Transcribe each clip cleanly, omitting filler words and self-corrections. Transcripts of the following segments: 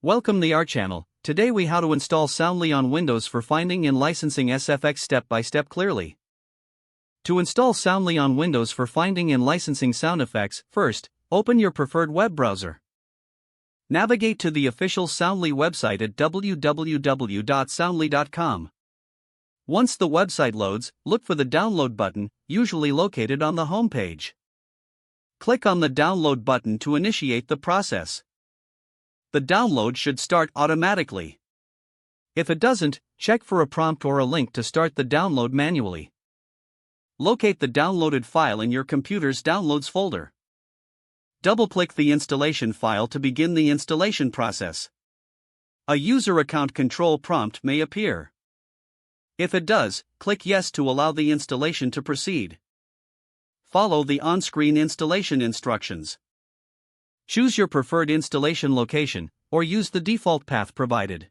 Welcome to our channel. Today we how to install Soundly on Windows for finding and licensing SFX step by step clearly. To install Soundly on Windows for finding and licensing sound effects, first, open your preferred web browser. Navigate to the official Soundly website at www.soundly.com. Once the website loads, look for the download button, usually located on the home page. Click on the download button to initiate the process. The download should start automatically. If it doesn't, check for a prompt or a link to start the download manually. Locate the downloaded file in your computer's Downloads folder. Double-click the installation file to begin the installation process. A user account control prompt may appear. If it does, click Yes to allow the installation to proceed. Follow the on-screen installation instructions. Choose your preferred installation location, or use the default path provided.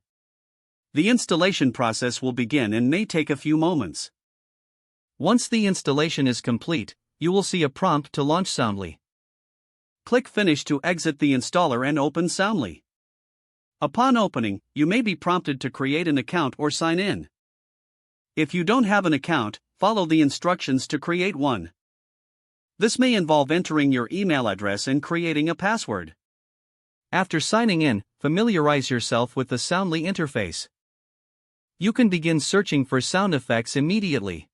The installation process will begin and may take a few moments. Once the installation is complete, you will see a prompt to launch Soundly. Click Finish to exit the installer and open Soundly. Upon opening, you may be prompted to create an account or sign in. If you don't have an account, follow the instructions to create one. This may involve entering your email address and creating a password. After signing in, familiarize yourself with the Soundly interface. You can begin searching for sound effects immediately.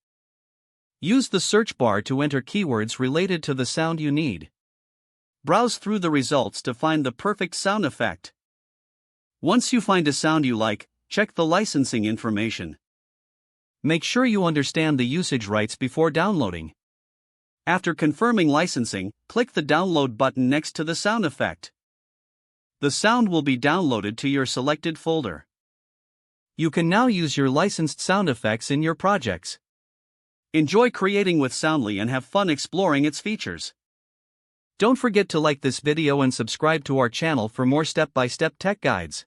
Use the search bar to enter keywords related to the sound you need. Browse through the results to find the perfect sound effect. Once you find a sound you like, check the licensing information. Make sure you understand the usage rights before downloading. After confirming licensing, click the download button next to the sound effect. The sound will be downloaded to your selected folder. You can now use your licensed sound effects in your projects. Enjoy creating with Soundly and have fun exploring its features. Don't forget to like this video and subscribe to our channel for more step-by-step tech guides.